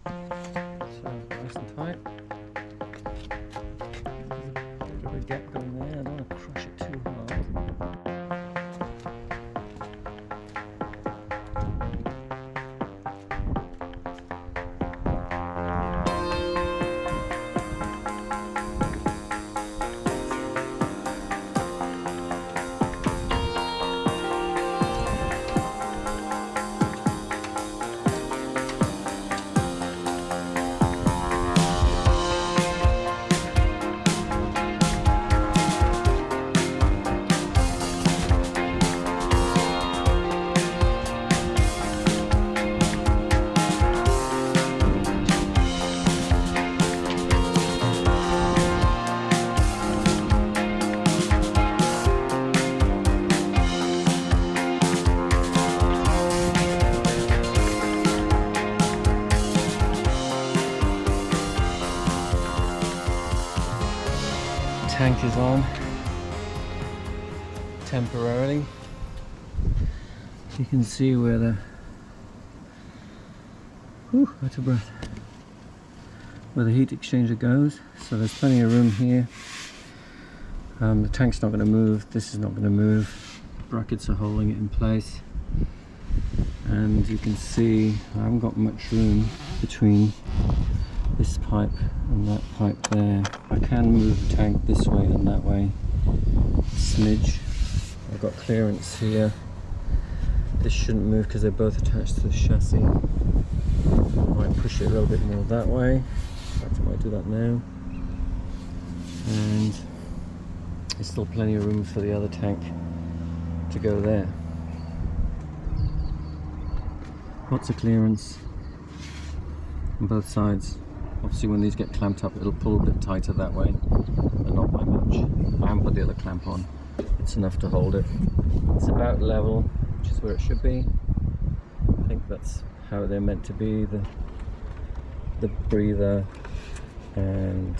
So nice and tight. There's a bit of a gap going there. I don't want to crush it too hard. Tank is on temporarily. You can see where the out of breath, where the heat exchanger goes. So there's plenty of room here. The tank's not going to move. This is not going to move. Brackets are holding it in place, and you can see I haven't got much room between this pipe and that pipe there. I can move the tank this way and that way a smidge. I've got clearance here. This shouldn't move because they're both attached to the chassis. I might push it a little bit more that way. In fact, I might do that now. And there's still plenty of room for the other tank to go there. Lots of clearance on both sides. Obviously when these get clamped up it'll pull a bit tighter that way, but not by much. I haven't put the other clamp on. It's enough to hold it. It's about level, which is where it should be. I think that's how they're meant to be. The breather and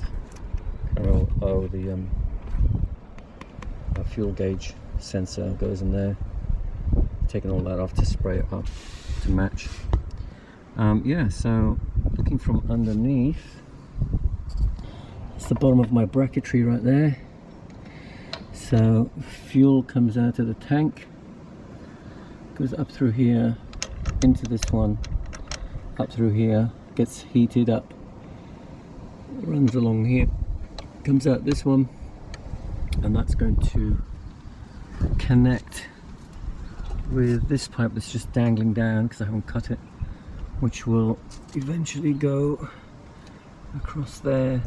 the fuel gauge sensor goes in there. Taking all that off to spray it up to match. Yeah, so looking from underneath, it's the bottom of my bracketry right there. So fuel comes out of the tank, goes up through here into this one, up through here, gets heated up, runs along here, comes out this one, and that's going to connect with this pipe that's just dangling down because I haven't cut it, which will eventually go across there.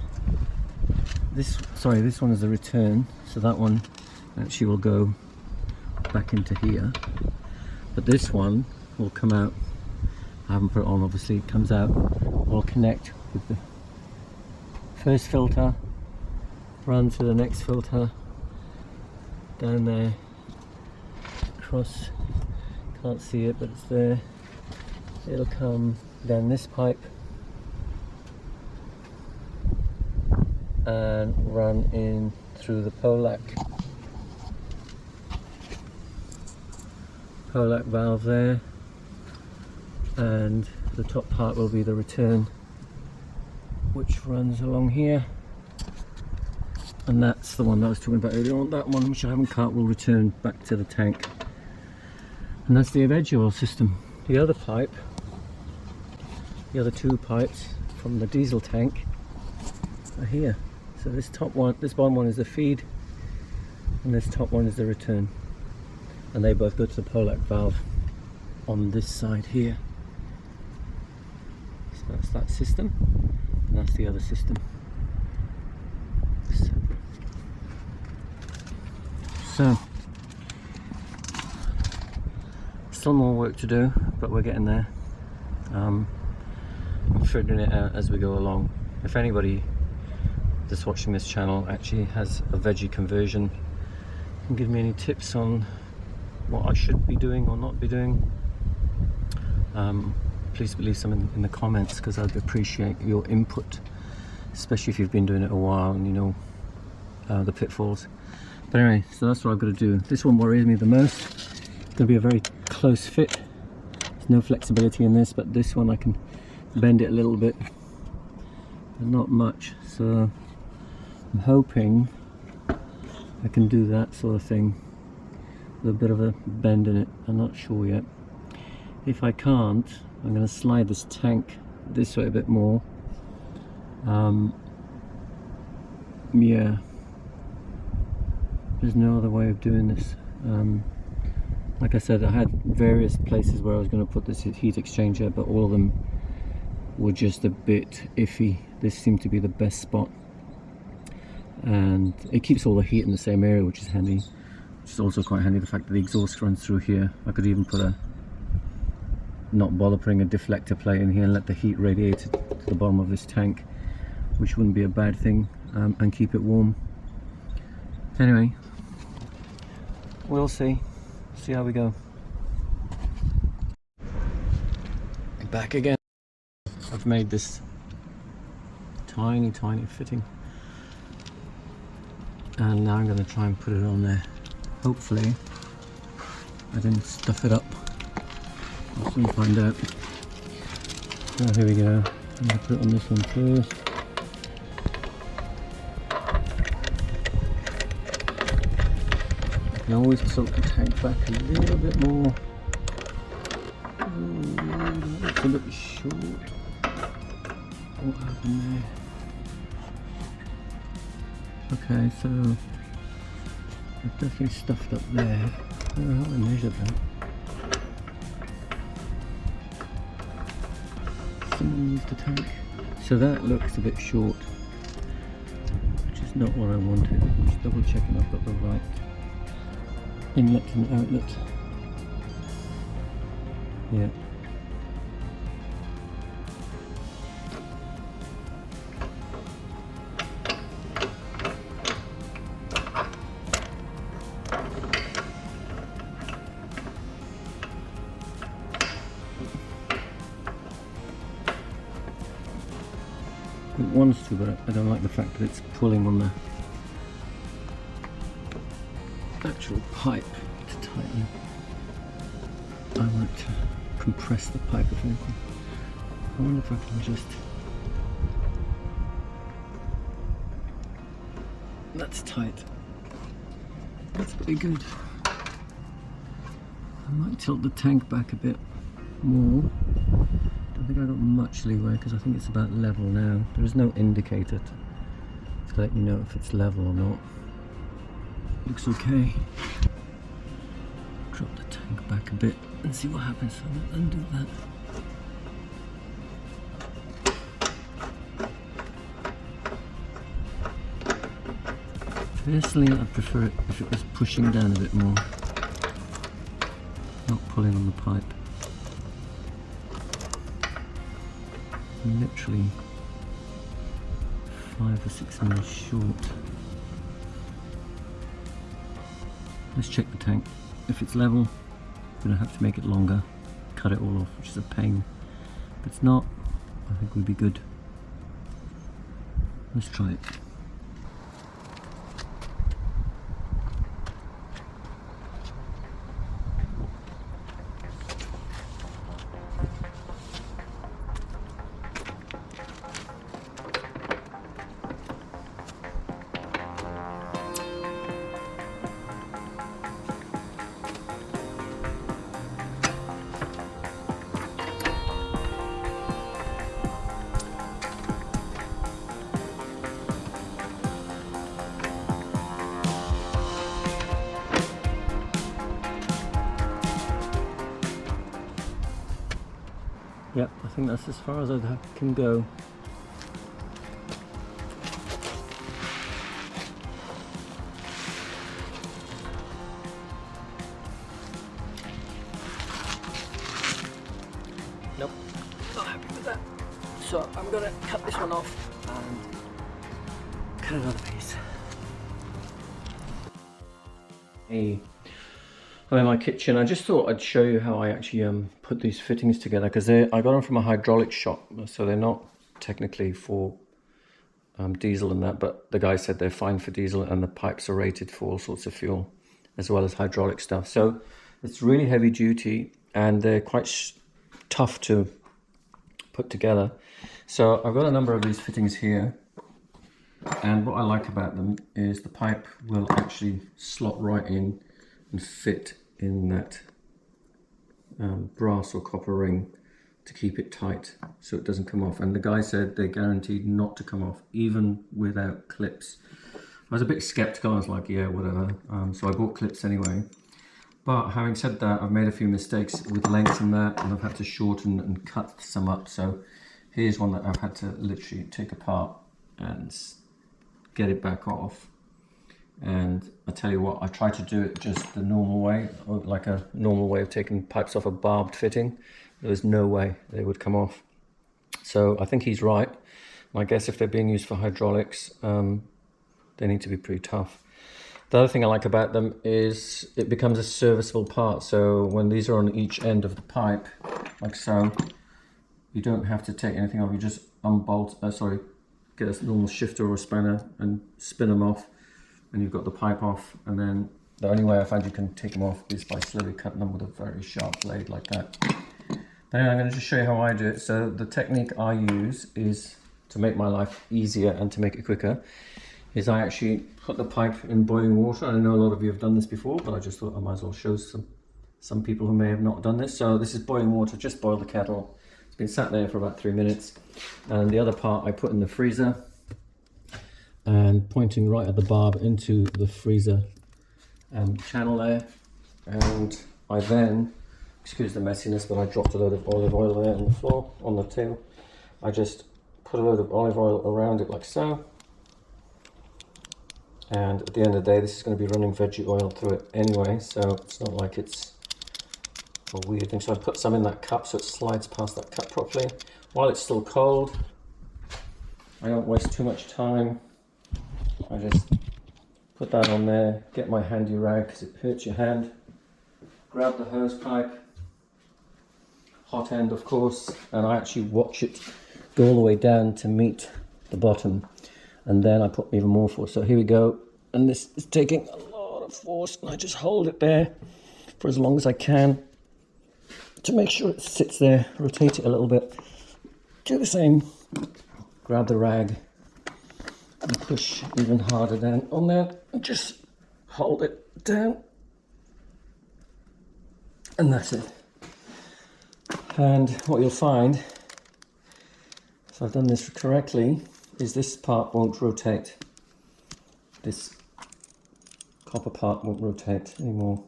This one is the return, so that one actually will go back into here, but this one will come out. I haven't put it on, obviously. It comes out, will connect with the first filter, run to the next filter, down there, across, can't see it but it's there. It'll come down this pipe and run in through the Polac valve there, and the top part will be the return, which runs along here, and that's the one that I was talking about earlier on. That one, which I haven't cut, will return back to the tank, and that's the Veggie Oil System. The other pipe, the other two pipes from the diesel tank are here. So this top one, this bottom one is the feed, and this top one is the return, and they both go to the Polac valve on this side here. So that's that system, and that's the other system. So still more work to do, but we're getting there. I'm figuring it out as we go along. If anybody that's watching this channel actually has a veggie conversion and give me any tips on what I should be doing or not be doing, please leave some in the comments, because I'd appreciate your input, especially if you've been doing it a while and you know the pitfalls. But anyway, so that's what I've got to do. This one worries me the most. It's going to be a very close fit. There's no flexibility in this, but this one I can bend it a little bit, but not much. So I'm hoping I can do that sort of thing with a bit of a bend in it. I'm not sure yet. If I can't, I'm going to slide this tank this way a bit more. Yeah, there's no other way of doing this. Like I said, I had various places where I was going to put this heat exchanger, but all of them were just a bit iffy. This seemed to be the best spot, and it keeps all the heat in the same area, which is handy. Which is also quite handy, the fact that the exhaust runs through here. I could even put a, not bother putting a deflector plate in here and let the heat radiate to the bottom of this tank, which wouldn't be a bad thing, and keep it warm. Anyway, we'll see how we go. Back again. I've made this tiny fitting, and now I'm going to try and put it on there. Hopefully I didn't stuff it up. We'll soon find out. Oh, here we go. I'm going to put it on this one first. I can always tilt the tank back a little bit more. Ooh, it's a bit short. What happened there? Okay, so I've definitely stuffed up there. I don't know how I measured that. Someone used the tank. So that looks a bit short, which is not what I wanted. I'm just double checking I've got the right inlet and outlet. Yeah. It wants to, but I don't like the fact that it's pulling on the actual pipe to tighten. I like to compress the pipe if anything. I wonder if I can just... That's tight. That's pretty good. I might tilt the tank back a bit more. I think I got much leeway because I think it's about level now. There is no indicator to let you know if it's level or not. Looks okay. Drop the tank back a bit and see what happens. So I'll undo that. Personally, I'd prefer it if it was pushing down a bit more, not pulling on the pipe. Literally 5 or 6 mils short. Let's check the tank. If it's level, I'm going to have to make it longer, cut it all off, which is a pain. If it's not, I think we'll be good. Let's try it. Yep, I think that's as far as I can go. Nope, not happy with that. So I'm gonna cut this one off and cut another piece. Hey. I'm in my kitchen. I just thought I'd show you how I actually put these fittings together, because I got them from a hydraulic shop, so they're not technically for diesel and that, but the guy said they're fine for diesel, and the pipes are rated for all sorts of fuel as well as hydraulic stuff. So it's really heavy duty, and they're quite tough to put together. So I've got a number of these fittings here, and what I like about them is the pipe will actually slot right in and fit in that brass or copper ring to keep it tight so it doesn't come off. And the guy said they're guaranteed not to come off even without clips. I was a bit skeptical. I was like, yeah, whatever. So I bought clips anyway. But having said that, I've made a few mistakes with lengths and that, and I've had to shorten and cut some up. So here's one that I've had to literally take apart and get it back off. And I tell you what, I tried to do it just the normal way, or like a normal way of taking pipes off a barbed fitting. There was no way they would come off. So I think he's right. I guess if they're being used for hydraulics, they need to be pretty tough. The other thing I like about them is it becomes a serviceable part. So when these are on each end of the pipe, like so, you don't have to take anything off. You just unbolt, get a normal shifter or a spanner and spin them off, and you've got the pipe off. And then the only way I find you can take them off is by slowly cutting them with a very sharp blade like that. But anyway, I'm going to just show you how I do it. So the technique I use is to make my life easier and to make it quicker, is I actually put the pipe in boiling water. I know a lot of you have done this before, but I just thought I might as well show some people who may have not done this. So this is boiling water, just boil the kettle. It's been sat there for about 3 minutes. And the other part I put in the freezer, and pointing right at the barb into the freezer channel there. And I then, excuse the messiness, but I dropped a load of olive oil there on the floor, on the table. I just put a load of olive oil around it like so. And at the end of the day, this is going to be running veggie oil through it anyway, so it's not like it's a weird thing. So I put some in that cup so it slides past that cup properly. While it's still cold, I don't waste too much time. I just put that on there, get my handy rag because it hurts your hand, grab the hose pipe, hot end of course, and I actually watch it go all the way down to meet the bottom. And then I put even more force. So here we go. And this is taking a lot of force. And I just hold it there for as long as I can to make sure it sits there. Rotate it a little bit. Do the same. Grab the rag and push even harder down on there. And just hold it down. And that's it. And what you'll find, if I've done this correctly, is this part won't rotate. This copper part won't rotate anymore.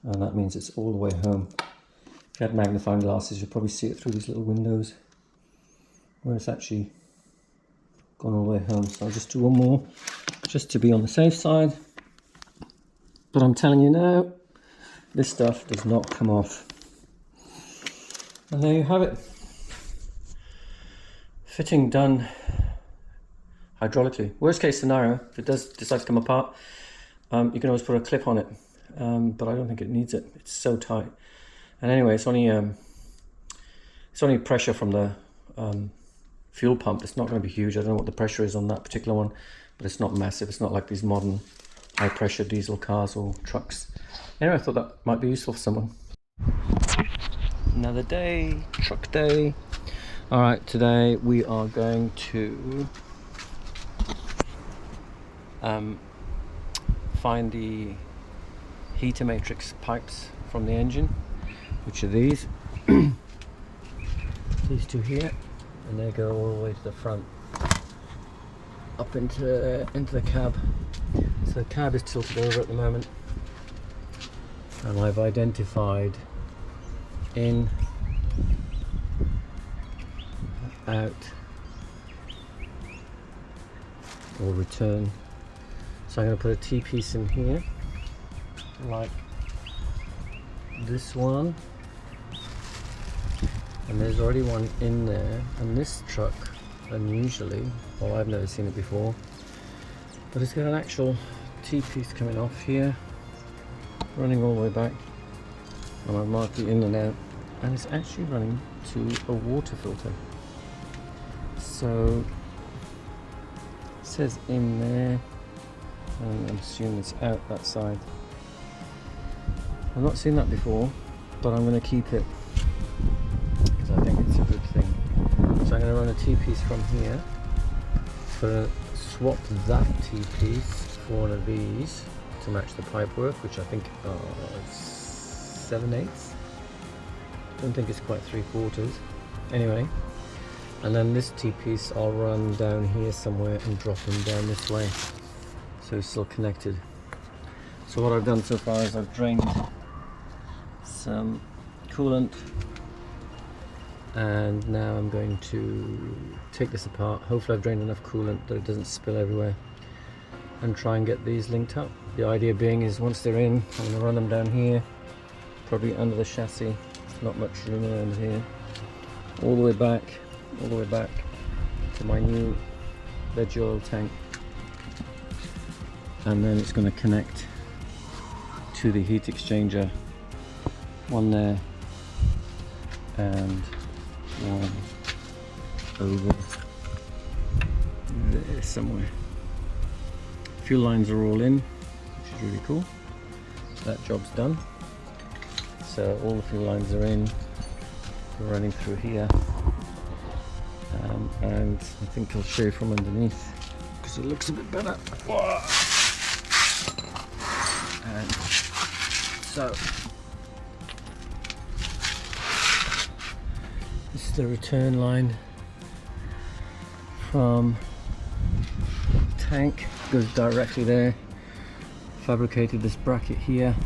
And that means it's all the way home. If you had magnifying glasses, you'll probably see it through these little windows, where it's actually gone all the way home. So I'll just do one more, just to be on the safe side. But I'm telling you now, this stuff does not come off. And there you have it. Fitting done hydraulically. Worst case scenario, if it does decide to come apart, you can always put a clip on it, but I don't think it needs it. It's so tight. And anyway, it's only pressure from the fuel pump. It's not going to be huge. I don't know what the pressure is on that particular one, but it's not massive. It's not like these modern high pressure diesel cars or trucks. Anyway, I thought that might be useful for someone. Another day, truck day. Alright, today we are going to find the heater matrix pipes from the engine, which are these. These two here, and they go all the way to the front, up into the cab. So the cab is tilted over at the moment, and I've identified in, out, or return. So I'm going to put a T-piece in here, like this one, and there's already one in there. And this truck, unusually, well, I've never seen it before, but it's got an actual T-piece coming off here, running all the way back, and I've marked the in and out, and it's actually running to a water filter. So it says in there, and I'm assuming it's out that side. I've not seen that before, but I'm going to keep it because I going to run a T-piece from here. Gonna swap that T-piece for one of these to match the pipe work, which I think are 7/8. Don't think it's quite 3/4. Anyway, and then this T-piece I'll run down here somewhere and drop him down this way, so he's still connected. So what I've done so far is I've drained some coolant, and now I'm going to take this apart. Hopefully I've drained enough coolant that it doesn't spill everywhere, and try and get these linked up. The idea being is once they're in, I'm going to run them down here, probably under the chassis. There's not much room around here. All the way back to my new veggie oil tank, and then it's going to connect to the heat exchanger, one there and one over there somewhere. Fuel lines are all in, which is really cool. That job's done. So all the fuel lines are in. We're running through here, and I think I'll show you from underneath because it looks a bit better. Whoa. And so this is the return line from the tank, goes directly there. Fabricated this bracket here,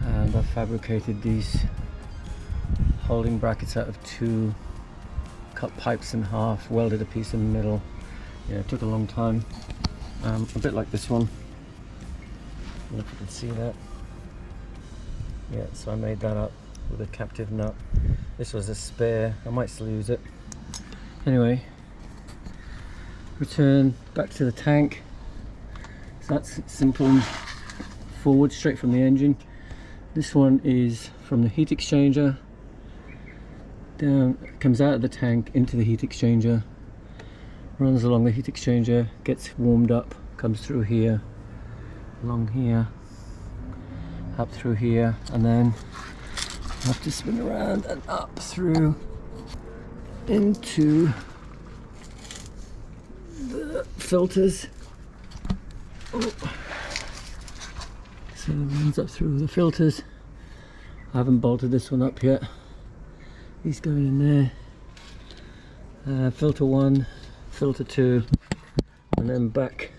and I've fabricated these holding brackets out of 2, cut pipes in half, welded a piece in the middle. Yeah, it took a long time. A bit like this one. I don't know if you can see that. Yeah, so I made that up with a captive nut. This was a spare, I might still use it. Anyway, return back to the tank. So that's simple and forward, straight from the engine. This one is from the heat exchanger down, comes out of the tank into the heat exchanger, runs along the heat exchanger, gets warmed up, comes through here, along here, up through here, and then I have to spin around and up through into the filters. Oh. So it runs up through the filters. I haven't bolted this one up yet. He's going in there. Filter 1, filter 2, and then back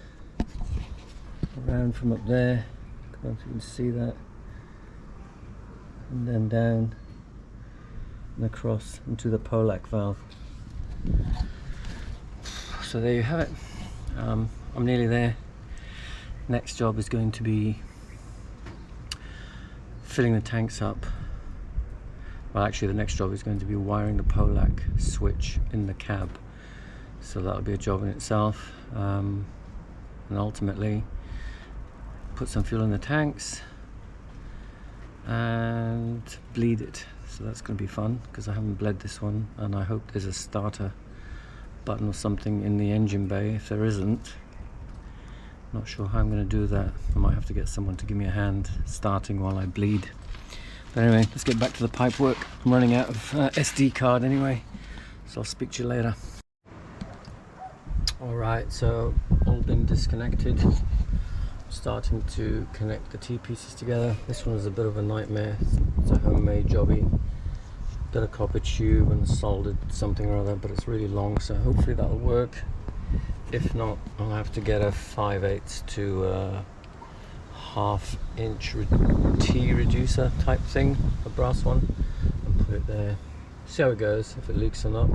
around from up there. I don't know if you can see that. And then down and across into the Polac valve. So there you have it. I'm nearly there. Next job is going to be filling the tanks up. Well, actually the next job is going to be wiring the Polac switch in the cab. So that'll be a job in itself. And ultimately put some fuel in the tanks and bleed it. So that's going to be fun because I haven't bled this one, and I hope there's a starter button or something in the engine bay. If there isn't, not sure how I'm going to do that. I might have to get someone to give me a hand starting while I bleed. But anyway, let's get back to the pipe work. I'm running out of SD card anyway, so I'll speak to you later. Alright, so all been disconnected. Starting to connect the T-pieces together. This one is a bit of a nightmare. It's a homemade jobby. Got a copper tube and soldered something or other, but it's really long, so hopefully that'll work. If not, I'll have to get a 5/8 to 1/2 inch T reducer type thing, a brass one, and put it there. See how it goes, if it leaks or not.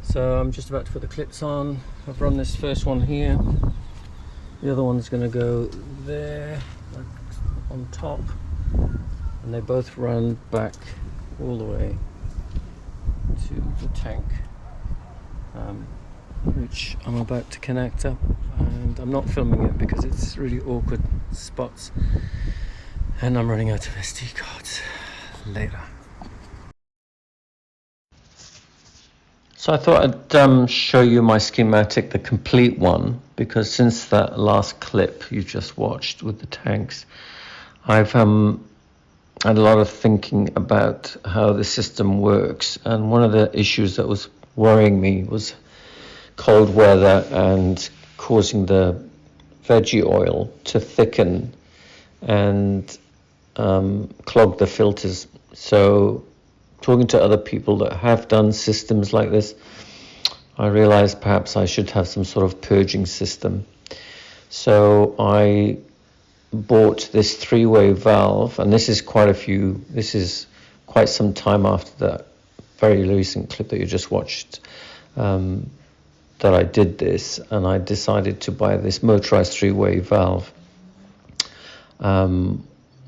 So I'm just about to put the clips on. I've run this first one here. The other one's going to go there, like on top, and they both run back all the way to the tank, which I'm about to connect up. And I'm not filming it because it's really awkward spots, and I'm running out of SD cards later. So I thought I'd show you my schematic, the complete one, because since that last clip you just watched with the tanks, I've I had a lot of thinking about how the system works, and one of the issues that was worrying me was cold weather and causing the veggie oil to thicken and clog the filters. So talking to other people that have done systems like this, I realized perhaps I should have some sort of purging system. So I bought this three-way valve, and this is quite some time after that very recent clip that you just watched, that I did this, and I decided to buy this motorized three-way valve,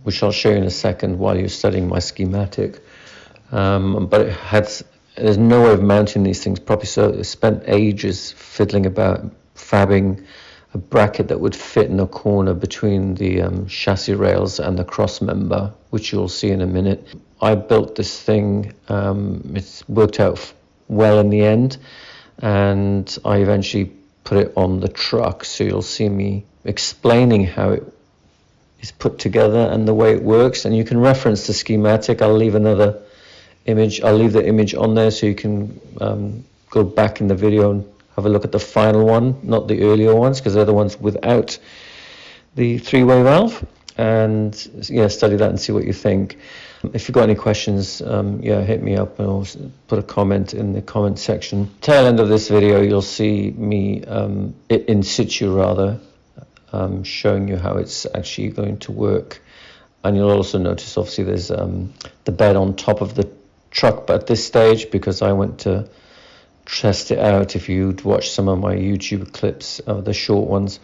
which I'll show you in a second while you're studying my schematic. But there's no way of mounting these things properly, so I spent ages fiddling about fabbing a bracket that would fit in the corner between the chassis rails and the cross member, which you'll see in a minute. I built this thing, it's worked out well in the end, and I eventually put it on the truck, so you'll see me explaining how it is put together and the way it works, and you can reference the schematic. I'll leave another image, I'll leave the image on there so you can go back in the video and have a look at the final one, not the earlier ones, because they're the ones without the three-way valve, and yeah, study that and see what you think. If you've got any questions, yeah, hit me up or put a comment in the comment section. Tail end of this video, you'll see me in situ rather, showing you how it's actually going to work, and you'll also notice obviously there's the bed on top of the truck, but at this stage, because I went to test it out, if you'd watch some of my YouTube clips, the short ones,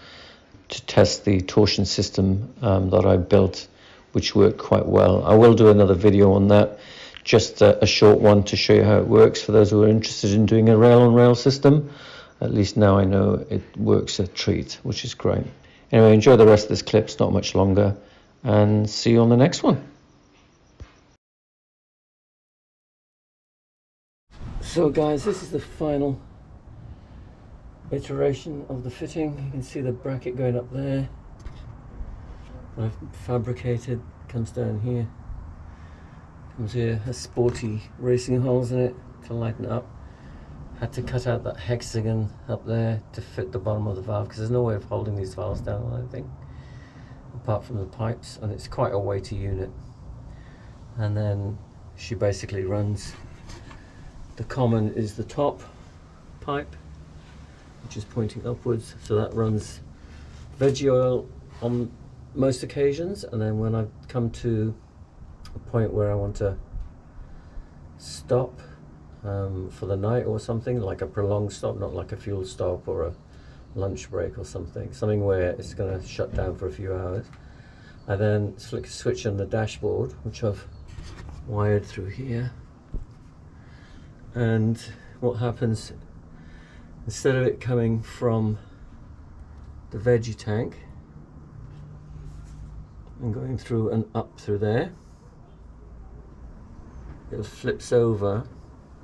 to test the torsion system that I built, which worked quite well. I will do another video on that, just a short one to show you how it works for those who are interested in doing a rail-on-rail system. At least now I know it works a treat, which is great. Anyway, enjoy the rest of this clip, it's not much longer, and see you on the next one. So guys, this is the final iteration of the fitting. You can see the bracket going up there. I've fabricated, comes down here. Comes here, has sporty racing holes in it to lighten it up. Had to cut out that hexagon up there to fit the bottom of the valve, because there's no way of holding these valves down, I don't think, apart from the pipes, and it's quite a weighty unit. And then she basically runs, the common is the top pipe, which is pointing upwards, so that runs veggie oil on most occasions, and then when I come to a point where I want to stop for the night or something, like a prolonged stop, not like a fuel stop or a lunch break or something where it's going to shut down for a few hours, I then flick a switch on the dashboard, which I've wired through here. And what happens, instead of it coming from the veggie tank and going through and up through there, it flips over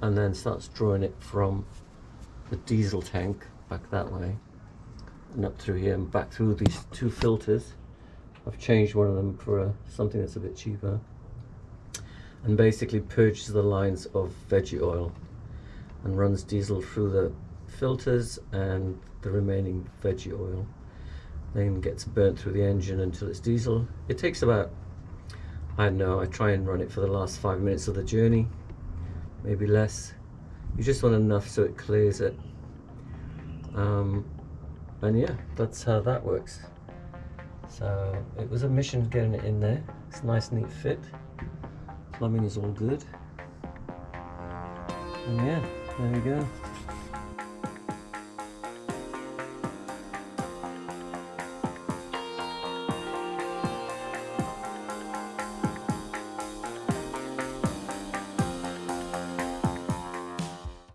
and then starts drawing it from the diesel tank back that way and up through here and back through these two filters. I've changed one of them for something that's a bit cheaper, and basically purges the lines of veggie oil and runs diesel through the filters and the remaining veggie oil then gets burnt through the engine until it's diesel. It takes about, I don't know, I try and run it for the last 5 minutes of the journey, maybe less. You just want enough so it clears it, and yeah, that's how that works. So it was a mission getting it in there. It's a nice neat fit, plumbing is all good, and yeah, there we go.